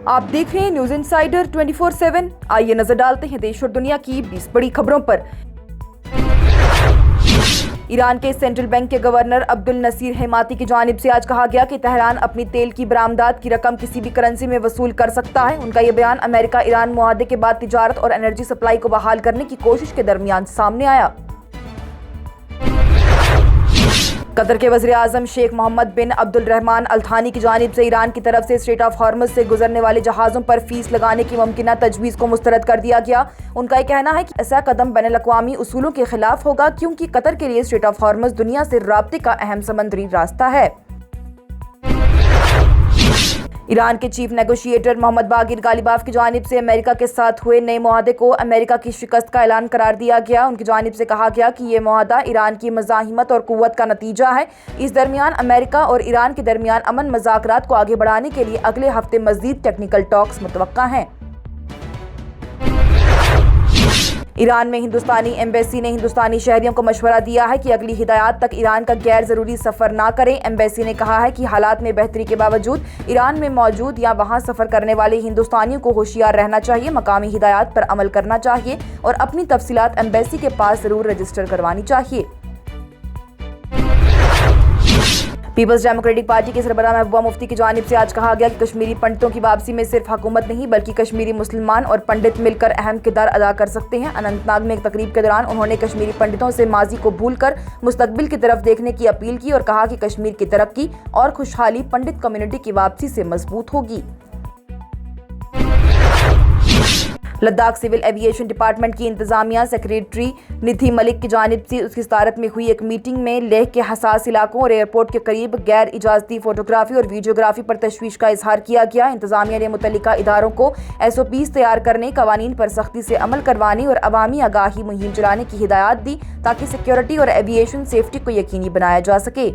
आप देख रहे हैं न्यूज इंसाइडर 24/7। आइए नजर डालते हैं देश और दुनिया की 20 बड़ी खबरों पर। ईरान के सेंट्रल बैंक के गवर्नर अब्दुल नसीर हेमाती की जानिब से आज कहा गया कि तेहरान अपनी तेल की बरामदात की रकम किसी भी करेंसी में वसूल कर सकता है। उनका यह बयान अमेरिका ईरान मुआहदे के बाद तिजारत और एनर्जी सप्लाई को बहाल करने की कोशिश के दरमियान सामने आया। कतर के वज़ीर आज़म शेख मोहम्मद बिन अब्दुल रहमान अल थानी की जानिब से ईरान की तरफ से स्ट्रेट ऑफ हॉर्मुज़ से गुजरने वाले जहाज़ों पर फीस लगाने की मुमकिना तजवीज़ को मुस्तरद कर दिया गया। उनका यह कहना है कि ऐसा कदम बैनुल-अक़वामी उसूलों के खिलाफ होगा, क्योंकि कतर के लिए स्ट्रेट ऑफ हॉर्मुज़ दुनिया से राब्ते का अहम समंदरी रास्ता है। ईरान के चीफ नेगोशिएटर मोहम्मद बागिर गालिबाफ की जानिब से अमेरिका के साथ हुए नए मुआहदे को अमेरिका की शिकस्त का ऐलान करार दिया गया। उनकी जानिब से कहा गया कि यह मुआहदा ईरान की मज़ाहिमत और कुव्वत का नतीजा है। इस दरमियान अमेरिका और ईरान के दरमियान अमन मज़ाकरात को आगे बढ़ाने के लिए अगले हफ्ते मज़ीद टेक्निकल टॉक्स मुतवक्का हैं। ईरान में हिंदुस्तानी एम्बेसी ने हिंदुस्तानी शहरियों को मशवरा दिया है कि अगली हिदायत तक ईरान का गैर ज़रूरी सफ़र ना करें। एम्बेसी ने कहा है कि हालात में बेहतरी के बावजूद ईरान में मौजूद या वहां सफ़र करने वाले हिंदुस्तानियों को होशियार रहना चाहिए, मकामी हिदायत पर अमल करना चाहिए और अपनी तफसीलात एम्बेसी के पास ज़रूर रजिस्टर करवानी चाहिए। पीपल्स डेमोक्रेटिक पार्टी के सरबराह महबूबा मुफ्ती की जानिब से आज कहा गया कि कश्मीरी पंडितों की वापसी में सिर्फ हुकूमत नहीं बल्कि कश्मीरी मुसलमान और पंडित मिलकर अहम किरदार अदा कर सकते हैं। अनंतनाग में एक तकरीब के दौरान उन्होंने कश्मीरी पंडितों से माजी को भूलकर मुस्तकबिल की तरफ देखने की अपील की और कहा कि कश्मीर की तरक्की और खुशहाली पंडित कम्युनिटी की वापसी से मजबूत होगी। लद्दाख सिविल एविएशन डिपार्टमेंट की इंतजामिया सेक्रेटरी निधि मलिक की जानिब से उसकी सदारत में हुई एक मीटिंग में लेह के हसास इलाकों और एयरपोर्ट के करीब गैर इजाजती फोटोग्राफी और वीडियोग्राफी पर तशवीश का इजहार किया गया। इंतजामिया ने मुतल्लिका इदारों को SOPs तैयार करने, कवानीन पर सख्ती से अमल करवाने और अवामी आगाही मुहिम चलाने की हिदायत दी ताकि सिक्योरिटी और एविएशन सेफ्टी को यकीनी बनाया जा सके।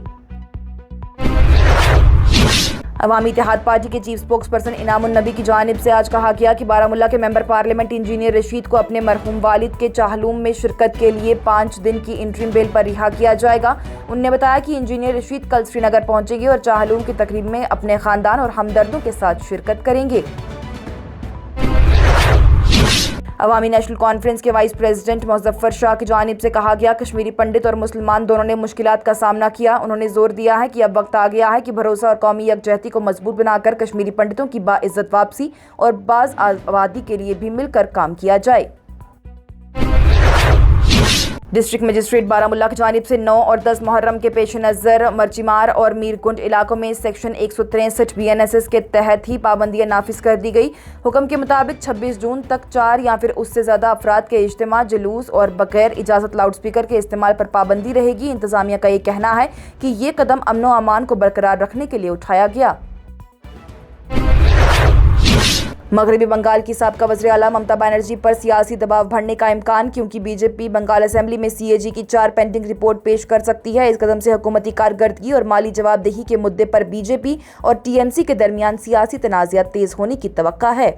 अवामी इत्तेहाद पार्टी के चीफ स्पोक्स पर्सन इनामुन नबी की जानिब से आज कहा गया कि बारामुल्ला के मेंबर पार्लियामेंट इंजीनियर रशीद को अपने मरहूम वालिद के चाहलूम में शिरकत के लिए 5 दिन की इंटरिम बेल पर रिहा किया जाएगा। उन्होंने बताया कि इंजीनियर रशीद कल श्रीनगर पहुंचेंगे और चाहलूम की तकरीब में अपने खानदान और हमदर्दों के साथ शिरकत करेंगे। अवामी नेशनल कॉन्फ्रेंस के वाइस प्रेसिडेंट मुज़फ्फर शाह की जानिब से कहा गया कश्मीरी पंडित और मुसलमान दोनों ने मुश्किलात का सामना किया। उन्होंने जोर दिया है कि अब वक्त आ गया है कि भरोसा और कौमी यकजहती को मजबूत बनाकर कश्मीरी पंडितों की बाइज्जत वापसी और बाज आबादी के लिए भी मिलकर काम किया जाए। डिस्ट्रिक्ट मजिस्ट्रेट बारामुल्ला की जानिब से 9 और 10 मुहर्रम के पेश नज़र मर्चिमार और मीरकुंड इलाकों में सेक्शन 163 BNSS के तहत ही पाबंदियां नाफिज कर दी गई। हुक्म के मुताबिक 26 जून तक 4 या फिर उससे ज़्यादा अफराद के इज्तिमा, जुलूस और बगैर इजाज़त लाउड स्पीकर के इस्तेमाल पर पाबंदी रहेगी। इंतज़ामिया का ये कहना है कि ये कदम अमन व अमान को बरकरार रखने के लिए उठाया गया। मगरबी बंगाल की साबका वज़ीर आला ममता बनर्जी पर सियासी दबाव बढ़ने का इम्कान, क्योंकि बीजेपी बंगाल असेंबली में CAG की 4 पेंडिंग रिपोर्ट पेश कर सकती है। इस कदम से हुकूमती कारकर्दगी और माली जवाबदेही के मुद्दे पर बीजेपी और TMC के दरमियान सियासी तनाज़ात तेज होने की तवक्का है।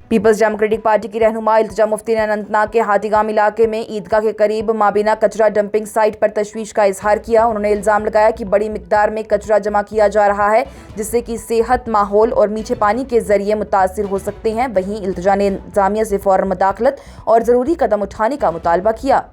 पीपल्स डेमोक्रेटिक पार्टी की रहनुमा इल्तिजा मुफ्ती ने अनंतनाग के हाथीगाम इलाके में ईदगाह के करीब माबीना कचरा डंपिंग साइट पर तशवीश का इजहार किया। उन्होंने इल्ज़ाम लगाया कि बड़ी मिकदार में कचरा जमा किया जा रहा है, जिससे कि सेहत, माहौल और मीठे पानी के जरिए मुतासिर हो सकते हैं। वहीं इल्तिजा ने इंतज़ामिया से फ़ौरन मुदाखलत और ज़रूरी कदम उठाने का मुतालबा किया।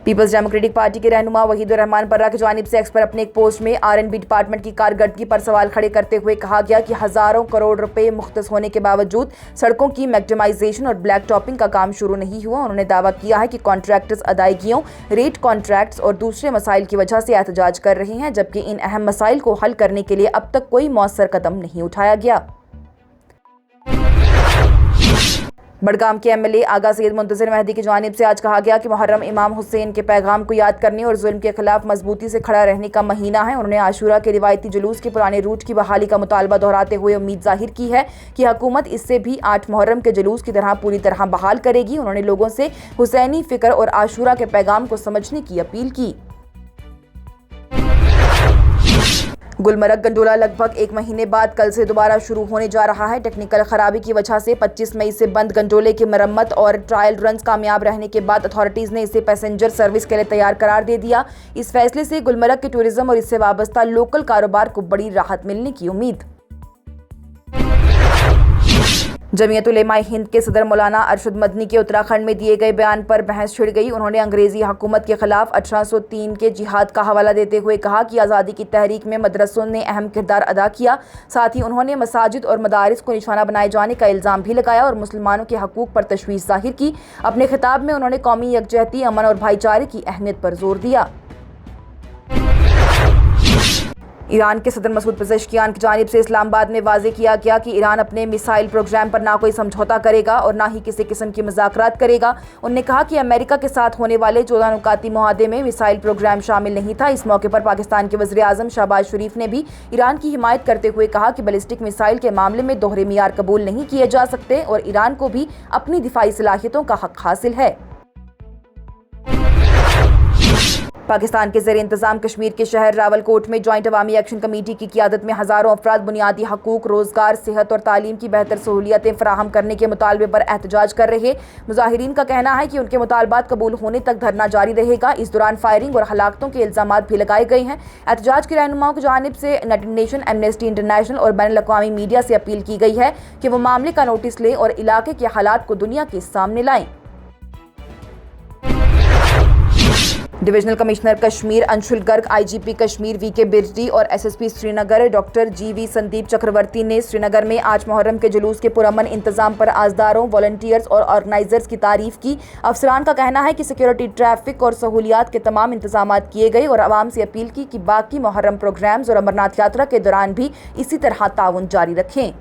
पीपल्स डेमोक्रेटिक पार्टी के रहनुमा वहीदुर रहमान पर्रा की जानिब से एक्स पर अपने एक पोस्ट में R&B डिपार्टमेंट की कारकर्दगी पर सवाल खड़े करते हुए कहा गया कि हज़ारों करोड़ रुपए मुख्तस होने के बावजूद सड़कों की मैक्सिमाइजेशन और ब्लैक टॉपिंग का काम शुरू नहीं हुआ। उन्होंने दावा किया है कि कॉन्ट्रैक्टर्स अदायगियों, रेट कॉन्ट्रैक्ट्स और दूसरे मसाइल की वजह से एहतजाज कर रहे हैं, जबकि इन अहम मसाइल को हल करने के लिए अब तक कोई मौसर कदम नहीं उठाया गया। बडगाम के MLA आगा सैयद मुंतज़िर मेहदी की जानिब से आज कहा गया कि मुहर्रम इमाम हुसैन के पैगाम को याद करने और जुल्म के खिलाफ मजबूती से खड़ा रहने का महीना है। उन्होंने आशूरा के रिवायती जुलूस के पुराने रूट की बहाली का मुतालबा दोहराते हुए उम्मीद जाहिर की है कि हुकूमत इससे भी 8 मुहर्रम के जुलूस की तरह पूरी तरह बहाल करेगी। उन्होंने लोगों से हुसैनी फ़िक्र और आशूरा के पैगाम को समझने की अपील की। गुलमर्ग गंडोला लगभग 1 महीने बाद कल से दोबारा शुरू होने जा रहा है। टेक्निकल खराबी की वजह से 25 मई से बंद गंडोले की मरम्मत और ट्रायल रन्स कामयाब रहने के बाद अथॉरिटीज ने इसे पैसेंजर सर्विस के लिए तैयार करार दे दिया। इस फैसले से गुलमर्ग के टूरिज्म और इससे वाबस्ता लोकल कारोबार को बड़ी राहत मिलने की उम्मीद। जमीयत उलेमा हिंद के सदर मौलाना अरशद मदनी के उत्तराखंड में दिए गए बयान पर बहस छिड़ गई। उन्होंने अंग्रेजी हुकूमत के खिलाफ 1803 के जिहाद का हवाला देते हुए कहा कि आज़ादी की तहरीक में मदरसों ने अहम किरदार अदा किया। साथ ही उन्होंने मसाजिद और मदारिस को निशाना बनाए जाने का इल्ज़ाम भी लगाया और मुसलमानों के हकूक़ पर तशवीश जाहिर की। अपने खिताब में उन्होंने कौमी यकजहती, अमन और भाईचारे की अहमियत पर जोर दिया। ईरान के सदर मसूद पेज़ेश्कियान की जानिब से इस्लामाबाद में वाज़ेह किया गया कि ईरान अपने मिसाइल प्रोग्राम पर ना कोई समझौता करेगा और ना ही किसी किस्म की मुज़ाकरात करेगा। उन्होंने कहा कि अमेरिका के साथ होने वाले 14 नुकाती मुआहदे में मिसाइल प्रोग्राम शामिल नहीं था। इस मौके पर पाकिस्तान के वज़ीर आज़म शहबाज शरीफ ने भी ईरान की हिमायत करते हुए कहा कि बैलिस्टिक मिसाइल के मामले में दोहरे मियार कबूल नहीं किए जा सकते और ईरान को भी अपनी दिफाई सलाहियतों का हक हासिल है। पाकिस्तान के ज़ेर इंतज़ाम कश्मीर के शहर रावलकोट में जॉइंट अवामी एक्शन कमेटी की क़ियादत में हज़ारों अफराद बुनियादी हकूक़, रोज़गार, सेहत और तालीम की बेहतर सहूलियतें फराहम करने के मुतालबे पर एहतजाज कर रहे मुजाहिरीन का कहना है कि उनके मुतालबात कबूल होने तक धरना जारी रहेगा। इस दौरान फायरिंग और हलाकतों के इल्ज़ामात भी लगाए गए हैं। एहतजाज के रहनुमाओं की जानिब से यूनाइटेड नेशन, एमनेस्टी इंटरनेशनल और बैनुल-अक़वामी मीडिया से अपील की गई है कि वो मामले का नोटिस लें और इलाके के हालात को दुनिया के सामने लाएं। Divisional commissioner Kashmir Anshul Garg, IGP Kashmir VK Birdi और SSP Srinagar doctor GV Sandeep Chakravarthy ने श्रीनगर में आज मुहर्रम के जुलूस के पुरअमन इंतजाम पर आज़दारों, वॉलंटियर्स और ऑर्गेनाइजर्स की तारीफ की। अफसरान का कहना है कि सिक्योरिटी, ट्रैफिक और सहूलियात के तमाम इंतजाम किए गए और आवाम से अपील की कि बाकी मुहर्रम प्रोग्राम्स और अमरनाथ यात्रा के दौरान भी इसी तरह ताउन जारी रखें।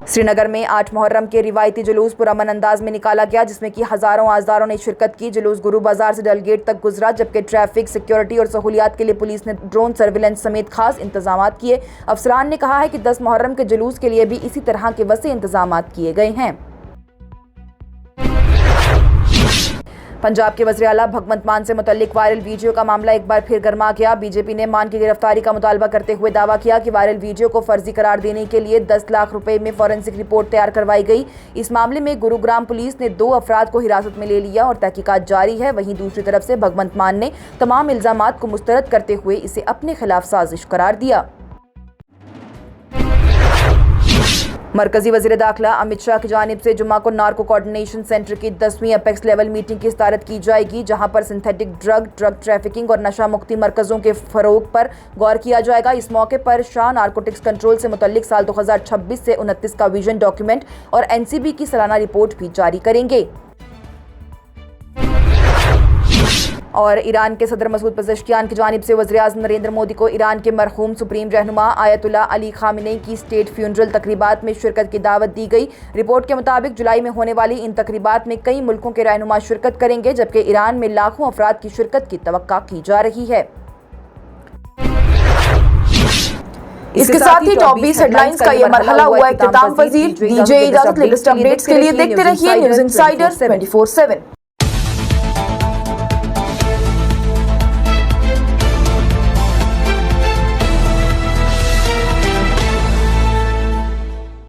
श्रीनगर में 8 मुहर्रम के रिवायती जुलूस पुरअमन अंदाज में निकाला गया, जिसमें कि हज़ारों आज़दारों ने शिरकत की। जुलूस गुरु बाजार से डलगेट तक गुजरा, जबकि ट्रैफिक, सिक्योरिटी और सहूलियात के लिए पुलिस ने ड्रोन सर्विलेंस समेत खास इंतजाम किए। अफसरान ने कहा है कि 10 मुहर्रम के जुलूस के लिए भी इसी तरह के वसी इंतजाम किए गए हैं। पंजाब के वज़ीर आला भगवंत मान से मुतल्लिक वायरल वीडियो का मामला एक बार फिर गर्मा गया। बीजेपी ने मान की गिरफ्तारी का मुतालबा करते हुए दावा किया कि वायरल वीडियो को फर्जी करार देने के लिए 10 लाख रुपए में फॉरेंसिक रिपोर्ट तैयार करवाई गई। इस मामले में गुरुग्राम पुलिस ने 2 अफराद को हिरासत में ले लिया और तहकीकात जारी है। वहीं दूसरी तरफ से भगवंत मान ने तमाम इल्जामात को मुस्तरद करते हुए इसे अपने खिलाफ साजिश करार दिया। मरकजी वज़ीर दाखिला अमित शाह की जानिब से जुम्मा को नार्को कोऑर्डिनेशन सेंटर की 10वीं अपेक्स लेवल मीटिंग की सदारत की जाएगी, जहां पर सिंथेटिक ड्रग ट्रैफिकिंग और नशा मुक्ति मरकज़ों के फ़रोग पर गौर किया जाएगा। इस मौके पर शाह नारकोटिक्स कंट्रोल से मुतल्लिक साल 2026 से 29 का विजन डॉक्यूमेंट और NCB की सालाना रिपोर्ट भी जारी करेंगे। और ईरान के सदर मसूद पेज़ेश्कियान की जानिब से वज़ीर आज़म नरेंद्र मोदी को ईरान के मरहूम सुप्रीम रहनुमा आयतुल्लाह अली ख़ामेनी की स्टेट फ्यूनरल तकरीबात में शिरकत की दावत दी गई। रिपोर्ट के मुताबिक जुलाई में होने वाली इन तकरीबात में कई मुल्कों के रहनुमा शिरकत करेंगे, जबकि ईरान में लाखों अफराद की शिरकत की तवक्का की जा रही है। इसके साथ ही टॉप 20 हेडलाइंस का ये मरहला हुआ इख्तिताम पजीर। दीजिए इजाजत। लेटेस्ट अपडेट्स के लिए देखते रहिए न्यूज़ इनसाइडर 24/7।